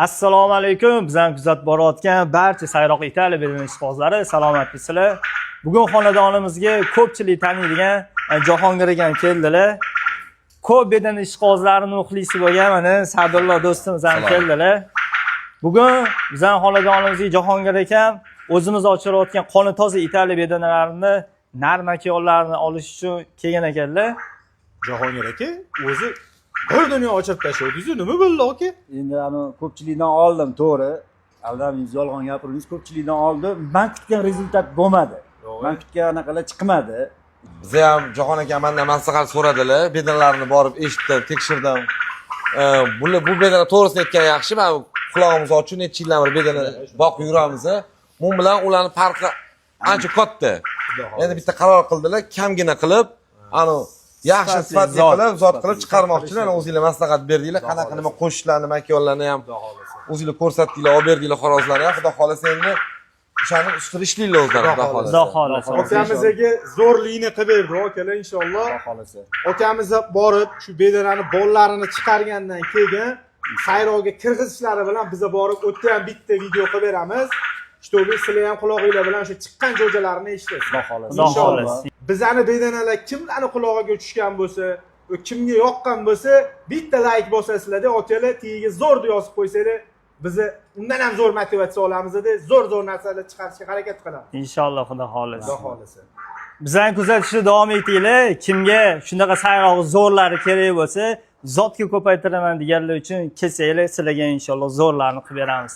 Assalomu alaykum. Bizani kuzatib borayotgan barcha sayroq Italiya bedana ishqibozlari salomatlisizlar. Bugun xonadonimizga ko'pchilik taniydigan Jahongir akam keldilar. Ko'p bedana ishqibozlarining muxlisi bo'lgan mana Sadullo do'stimiz ham keldilar. Bugun bizani xonadonimizga Jahongir akam o'zimiz ochirayotgan qoni toza Italiya bedanalarini, narmakonlarni olish uchun kelgan ekanlar. Jahongir aka o'zi bir dunyo ochib tashladingiz, nima bo'ldi aka? Endi ko'pchilikdan oldim, to'g'ri. Aldamingiz, yolg'on gapirdingiz, ko'pchilikdan oldim. Men kutgan rezultat bo'lmadi. Men kutgan anaqalar chiqmadi. Biza ham Jahon aka mendan maslahat so'radilar, bedanlarni borib eshitdim, tekshirdim. Bu bedana to'g'risini aytgan yaxshi. Men qulog'imiz ochib necha yildan beri bedana boqib yuramiz. Bu bilan ularning farqi ancha katta. Endi bitta qaror qildilar, kamgina qilib, yaxshi sifatli qilib, zot qilib chiqarmoqchilar. O'zingizlar maslahat berdinglar, qanaqa nima qo'shishlarni, makonlarni ham o'zingizlar ko'rsatdinglar, olib berdinglar xorozlarni. Xudo xolasa endi o'shani ustida ishlaylar o'zlari, xudo xolasa. Xudo xolasa. Akamizga zo'rlikni qilib berdi akalar inshaalloh. Xudo xolasa. Akamiz borib shu bedanani bollarini chiqargandan keyin sayroga kirgizishlari bilan biz borib o'tda ham bitta video qilib beramiz. Shtobi sizlar ham quloqinglar bilan o'sha chiqqan jo'jalarni eshitasiz. Xudo xolasa. Xudo xolasa. Bizani bedanalar kimlarni qulog'iga tushgan bo'lsa, kimga yoqqan bo'lsa, bitta like bosasizlar-da, akalar tagiga zo'r deb yozib qo'ysanglar, biz undan ham zo'r motivatsiya olamiz-da, zo'r narsalar chiqarishga harakat qilamiz. Inshaalloh xudo xolasa. Xudo xolasa. Bizani kuzatishda davom etinglar. Kimga shunaqa sayroq zo'rlari kerak bo'lsa, zotga ko'paytiraman deganlar uchun kelsanglar, sizlarga inshaalloh zo'rlarni qilib beramiz.